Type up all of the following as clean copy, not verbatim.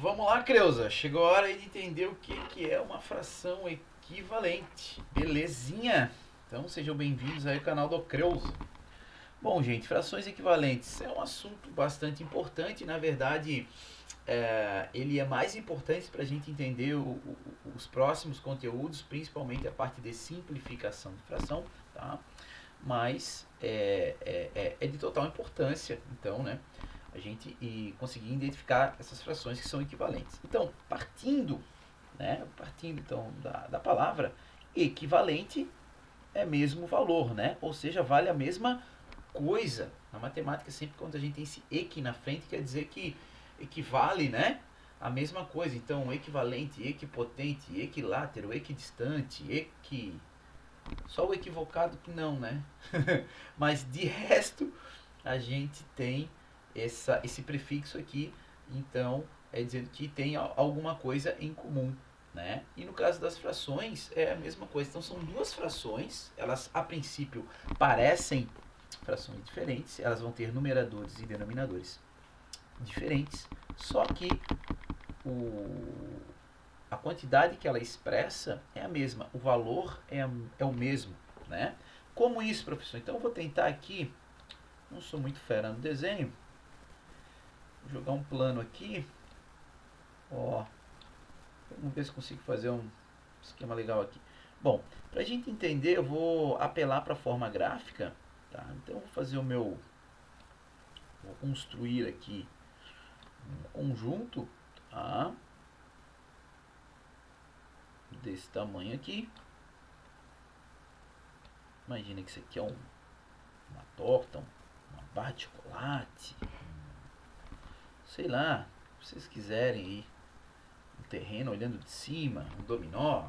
Vamos lá, Creuza. Chegou a hora aí de entender o que é uma fração equivalente. Belezinha? Então sejam bem-vindos aí ao canal do Creuza. Bom, gente, frações equivalentes é um assunto bastante importante. Na verdade, ele é mais importante para a gente entender os próximos conteúdos, principalmente a parte de simplificação de fração, tá? Mas é de total importância, então, né? A gente conseguir identificar essas frações que são equivalentes. Então, partindo então da palavra, equivalente é mesmo valor, né? Ou seja, vale a mesma coisa. Na matemática, sempre quando a gente tem esse equi na frente, quer dizer que equivale, né? A mesma coisa. Então, equivalente, equipotente, equilátero, equidistante, só o equivocado que não, né? Mas de resto, a gente tem esse prefixo aqui, então é dizendo que tem alguma coisa em comum, né? E no caso das frações é a mesma coisa. Então são duas frações, elas a princípio parecem frações diferentes, elas vão ter numeradores e denominadores diferentes, só que a quantidade que ela expressa é a mesma, o valor é o mesmo, né? Como isso, professor? Então eu vou tentar aqui, não sou muito fera no desenho, vou jogar um plano aqui, ó, vamos ver se consigo fazer um esquema legal aqui. Bom, para a gente entender, eu vou apelar para a forma gráfica, tá? Então eu vou fazer vou construir aqui um conjunto, tá? Desse tamanho aqui. Imagina que isso aqui é uma torta, uma barra de chocolate, sei lá, se vocês quiserem ir, um terreno olhando de cima, um dominó,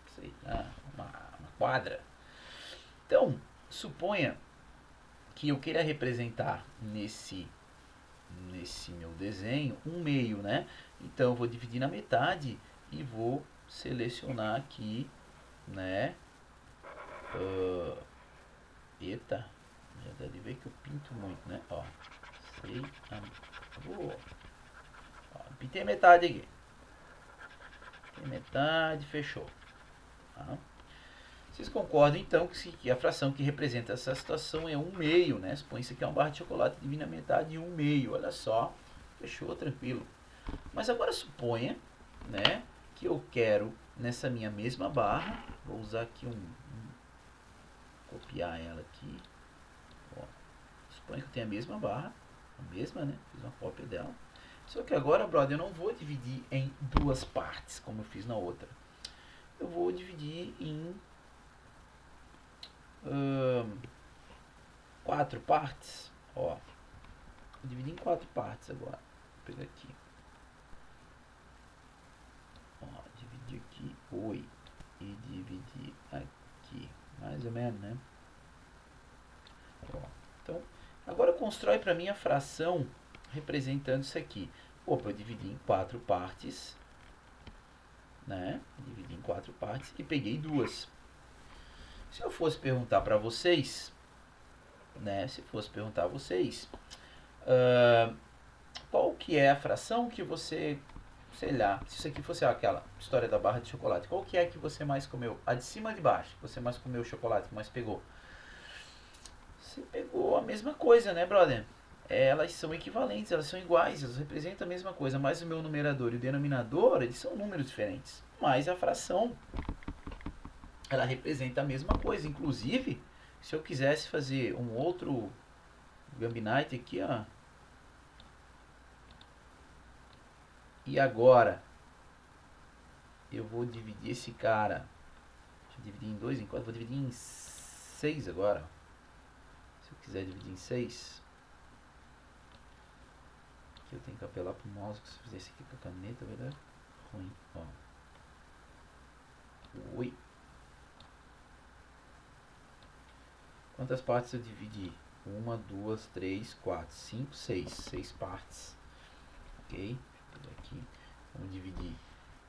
sei lá, uma quadra. Então, suponha que eu queira representar nesse meu desenho um meio, né? Então eu vou dividir na metade e vou selecionar aqui, né? Eita, já deve ver que eu pinto muito, né? Ó, pintei metade aqui. Pintei metade, fechou. Tá? Vocês concordam então que a fração que representa essa situação é 1/2, né? Supõe-se que é uma barra de chocolate, divide na metade e 1/2. Olha só, fechou, tranquilo. Mas agora suponha, né, que eu quero nessa minha mesma barra, vou usar aqui copiar ela aqui. Ó, suponha que eu tenho a mesma barra, a mesma, né? Fiz uma cópia dela. Só que agora, brother, eu não vou dividir em duas partes, como eu fiz na outra. Eu vou dividir em 4 partes. Ó, vou dividir em 4 partes agora. Vou pegar aqui. Ó, dividir aqui, oi. E dividir aqui. Mais ou menos, né? Ó, então, agora constrói para mim a fração representando isso aqui. Opa, eu dividi em 4 partes, né? Dividi em 4 partes e peguei 2. Se eu fosse perguntar para vocês, né? Se fosse perguntar a vocês, qual que é a fração que você, sei lá, se isso aqui fosse aquela história da barra de chocolate, qual que é que você mais comeu? A de cima ou de baixo? Que você mais comeu o chocolate, que mais pegou? Você pegou a mesma coisa, né, brother? Elas são equivalentes, elas são iguais, elas representam a mesma coisa, mas o meu numerador e o denominador, eles são números diferentes. Mas a fração, ela representa a mesma coisa. Inclusive, se eu quisesse fazer um outro Gambinite aqui, ó. E agora, eu vou dividir esse cara. Deixa eu dividir em 2, em 4, vou dividir em 6 agora. Se eu quiser dividir em 6. Aqui eu tenho que apelar pro mouse, que se eu fizer isso aqui com a caneta vai dar ruim. Ó. Oi. Quantas partes eu dividi? 1, 2, 3, 4, 5, 6. 6 partes. Ok? Aqui. Vamos dividir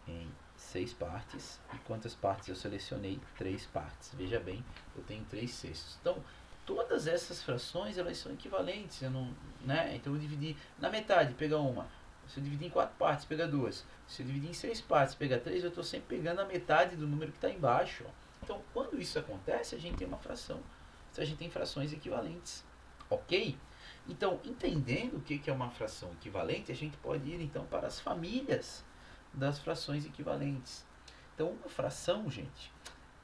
em 6 partes. E quantas partes eu selecionei? 3 partes. Veja bem, eu tenho 3/6. Então, todas essas frações, elas são equivalentes. Eu não, né? Então, eu dividi na metade, pegar uma. Se eu dividir em 4 partes, pega 2. Se eu dividir em 6 partes, pega 3, eu estou sempre pegando a metade do número que está embaixo. Ó. Então, quando isso acontece, a gente tem uma fração. A gente tem frações equivalentes. Ok? Então, entendendo o que é uma fração equivalente, a gente pode ir então para as famílias das frações equivalentes. Então, uma fração, gente,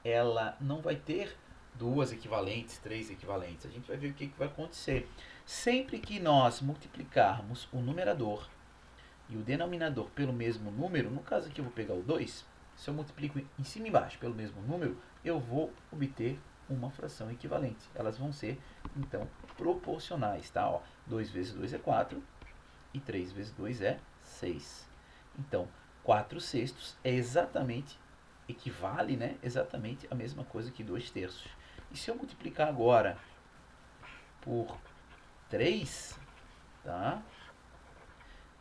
ela não vai ter 2 equivalentes, 3 equivalentes. A gente vai ver o que vai acontecer. Sempre que nós multiplicarmos o numerador e o denominador pelo mesmo número, no caso aqui eu vou pegar o 2, se eu multiplico em cima e embaixo pelo mesmo número, eu vou obter uma fração equivalente. Elas vão ser, então, proporcionais, tá? Ó, 2 vezes 2 é 4 e 3 vezes 2 é 6. Então, 4 sextos é exatamente, equivale, né? Exatamente a mesma coisa que 2 terços. E se eu multiplicar agora por 3, tá?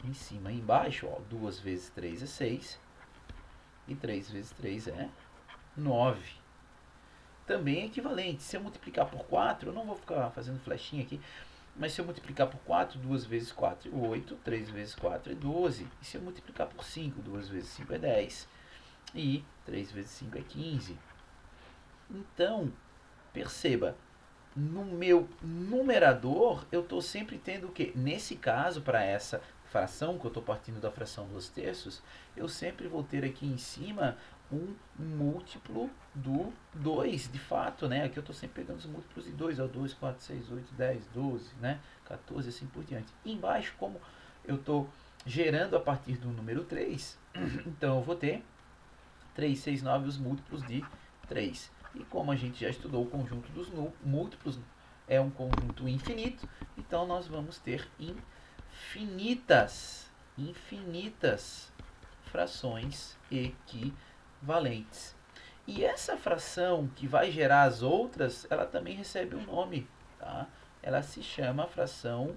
Em cima e embaixo, ó, 2 vezes 3 é 6 e 3 vezes 3 é 9. Também é equivalente. Se eu multiplicar por 4, eu não vou ficar fazendo flechinha aqui, mas se eu multiplicar por 4, 2 vezes 4 é 8, 3 vezes 4 é 12. E se eu multiplicar por 5, 2 vezes 5 é 10. E 3 vezes 5 é 15. Então, perceba, no meu numerador, eu estou sempre tendo o quê? Nesse caso, para essa fração, que eu estou partindo da fração 2 terços, eu sempre vou ter aqui em cima um múltiplo do 2, de fato, né? Aqui eu estou sempre pegando os múltiplos de 2, 2, 4, 6, 8, 10, 12, né? 14, assim por diante. E embaixo, como eu estou gerando a partir do número 3, então eu vou ter 3, 6, 9, os múltiplos de 3. E como a gente já estudou, o conjunto dos múltiplos é um conjunto infinito, então nós vamos ter infinitas frações equivalentes. E essa fração que vai gerar as outras, ela também recebe um nome, tá? Ela se chama fração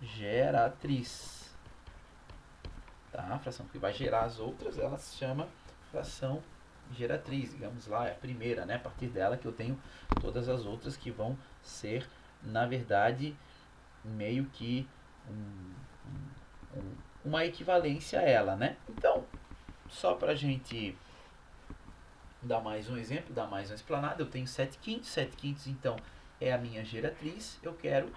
geratriz. Tá? A fração que vai gerar as outras, ela se chama fração geratriz, digamos lá, é a primeira, né? A partir dela que eu tenho todas as outras que vão ser, na verdade, meio que uma equivalência a ela, né? Então, só para a gente dar mais um exemplo, dar mais uma explanada, eu tenho 7 quintos, 7 quintos então é a minha geratriz, eu quero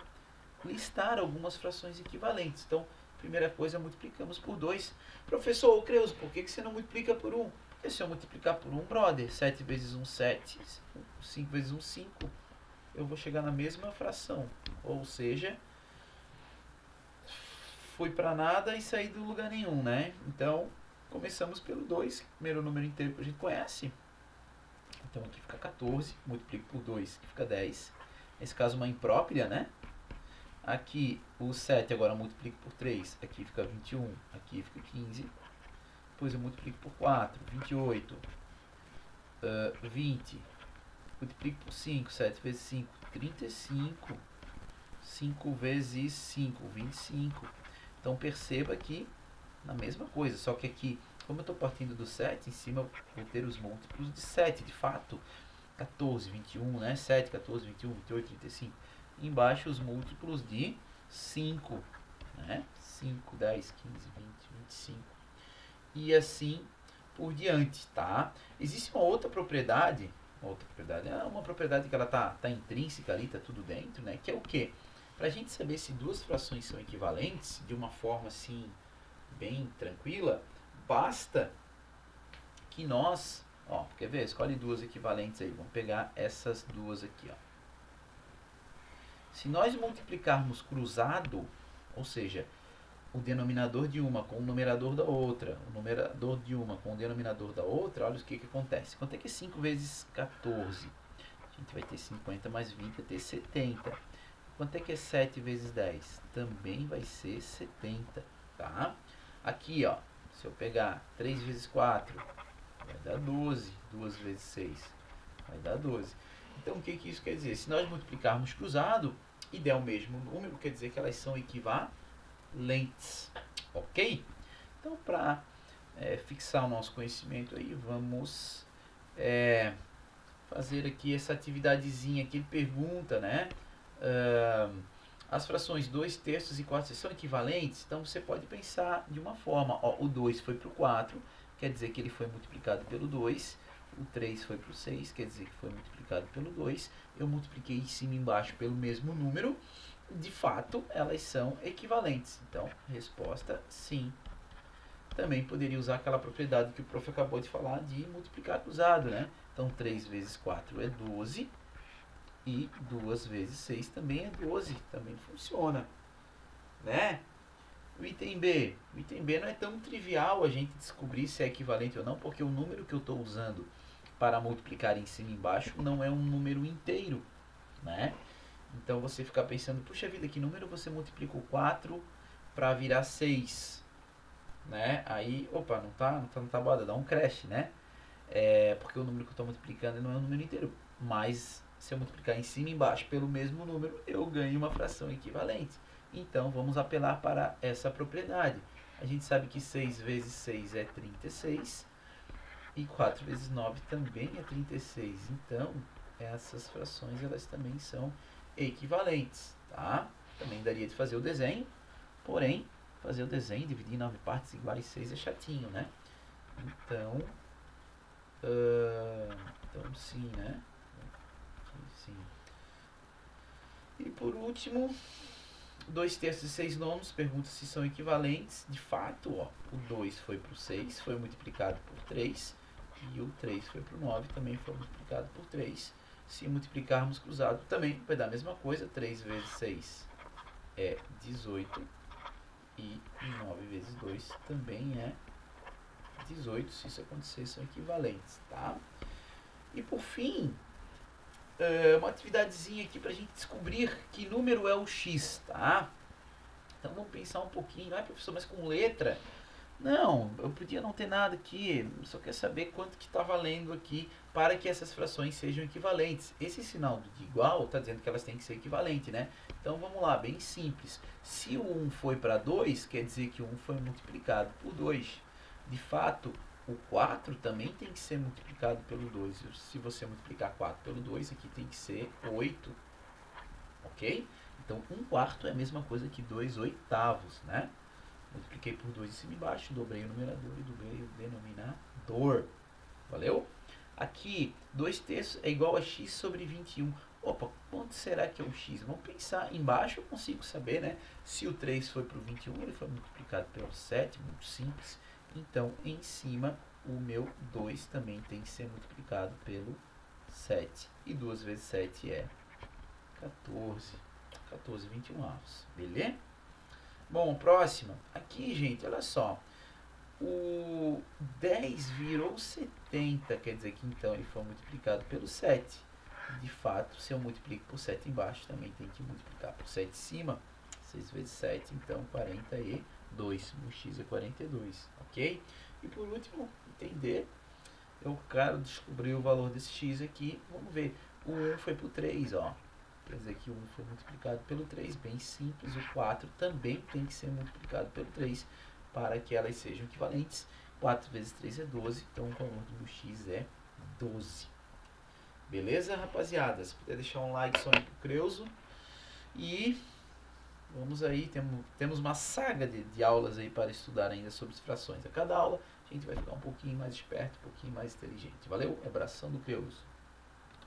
listar algumas frações equivalentes. Então, primeira coisa, multiplicamos por 2. Professor Creuso, por que você não multiplica por 1? Porque se eu multiplicar por 1, brother, 7 vezes 1, 7, 5 vezes 1, 5, eu vou chegar na mesma fração. Ou seja, fui para nada e saí do lugar nenhum, né? Então, começamos pelo 2, primeiro número inteiro que a gente conhece. Então, aqui fica 14, multiplico por 2, que fica 10. Nesse caso, uma imprópria, né? Aqui, o 7 agora eu multiplico por 3, aqui fica 21, aqui fica 15. Depois eu multiplico por 4, 28, 20. Multiplico por 5, 7 vezes 5, 35. 5 vezes 5, 25. Então perceba que na mesma coisa, só que aqui, como eu estou partindo do 7, em cima eu vou ter os múltiplos de 7, de fato. 14, 21, né? 7, 14, 21, 28, 35. Embaixo os múltiplos de 5, né? 5, 10, 15, 20, 25. E assim por diante, tá? Existe uma outra propriedade é uma propriedade que ela tá intrínseca ali, tá tudo dentro, né? Que é o quê? Para a gente saber se duas frações são equivalentes de uma forma assim bem tranquila, basta que nós, ó, quer ver? Escolhe duas equivalentes aí, vamos pegar essas duas aqui, ó. Se nós multiplicarmos cruzado, ou seja, o denominador de uma com o numerador da outra, o numerador de uma com o denominador da outra, olha o que acontece. Quanto é que é 5 vezes 14? A gente vai ter 50 mais 20, vai ter 70. Quanto é que é 7 vezes 10? Também vai ser 70, tá? Aqui, ó, se eu pegar 3 vezes 4, vai dar 12. 2 vezes 6, vai dar 12. Então, o que isso quer dizer? Se nós multiplicarmos cruzado e der o mesmo número, quer dizer que elas são equivalentes, ok? Então, para fixar o nosso conhecimento aí, vamos fazer aqui essa atividadezinha que ele pergunta, né? As frações 2/3 e 4/6 são equivalentes, então você pode pensar de uma forma. Ó, o 2 foi para o 4, quer dizer que ele foi multiplicado pelo 2. O 3 foi para o 6, quer dizer que foi multiplicado pelo 2. Eu multipliquei em cima e embaixo pelo mesmo número. De fato, elas são equivalentes. Então, resposta sim. Também poderia usar aquela propriedade que o prof acabou de falar de multiplicar cruzado, né? Então, 3 vezes 4 é 12. E 2 vezes 6 também é 12. Também funciona. Né? O item B. O item B não é tão trivial a gente descobrir se é equivalente ou não, porque o número que eu estou usando para multiplicar em cima e embaixo não é um número inteiro, né? Então você fica pensando, puxa vida, que número você multiplica o 4 para virar 6, né? Aí, opa, não tá na tabuada, dá um crash, né? Porque o número que eu estou multiplicando não é um número inteiro, mas se eu multiplicar em cima e embaixo pelo mesmo número, eu ganho uma fração equivalente. Então, vamos apelar para essa propriedade. A gente sabe que 6 vezes 6 é 36 e 4 vezes 9 também é 36. Então, essas frações elas também são equivalentes, tá? Também daria de fazer o desenho, porém, fazer o desenho, dividir em 9 partes iguais a 6 é chatinho, né? Então, sim, né? Sim. E por último, 2/3 e 6/9, pergunta se são equivalentes. De fato, ó, o 2 foi para o 6, foi multiplicado por 3. E o 3 foi para o 9, também foi multiplicado por 3. Se multiplicarmos cruzado, também vai dar a mesma coisa. 3 vezes 6 é 18. E 9 vezes 2 também é 18. Se isso acontecer, são equivalentes, tá? E por fim, uma atividadezinha aqui para a gente descobrir que número é o x, tá? Então vamos pensar um pouquinho. Ah, professor, mas com letra? Não, eu podia não ter nada aqui. Só quer saber quanto que está valendo aqui para que essas frações sejam equivalentes. Esse sinal de igual está dizendo que elas têm que ser equivalentes, né? Então vamos lá, bem simples. Se o 1 foi para 2, quer dizer que o 1 foi multiplicado por 2. De fato, o 4 também tem que ser multiplicado pelo 2. Se você multiplicar 4 pelo 2, aqui tem que ser 8. Ok? Então, 1/4 é a mesma coisa que 2/8, né? Multipliquei por 2 em cima e embaixo, dobrei o numerador e dobrei o denominador. Valeu? Aqui, 2/3 é igual a x sobre 21. Opa, quanto será que é o x? Vamos pensar. Embaixo eu consigo saber, né? Se o 3 foi para o 21, ele foi multiplicado pelo 7, muito simples. Então, em cima, o meu 2 também tem que ser multiplicado pelo 7. E 2 vezes 7 é 14. 14/21. Beleza? Bom, próxima. Aqui, gente, olha só. O 10 virou 70, quer dizer que então ele foi multiplicado pelo 7. De fato, se eu multiplico por 7 embaixo, também tem que multiplicar por 7 em cima. 6 vezes 7, então 42. O x é 42, ok? E por último, entender. Eu quero descobrir o valor desse x aqui. Vamos ver. O 1 foi para o 3, ó. Quer dizer que o 1 foi multiplicado pelo 3, bem simples. O 4 também tem que ser multiplicado pelo 3 para que elas sejam equivalentes. 4 vezes 3 é 12, então o valor do x é 12. Beleza, rapaziada? Se puder deixar um like só aí pro Creuso. E vamos aí, temos uma saga de aulas aí para estudar ainda sobre as frações. A cada aula a gente vai ficar um pouquinho mais esperto, um pouquinho mais inteligente. Valeu? Abração do Creuso.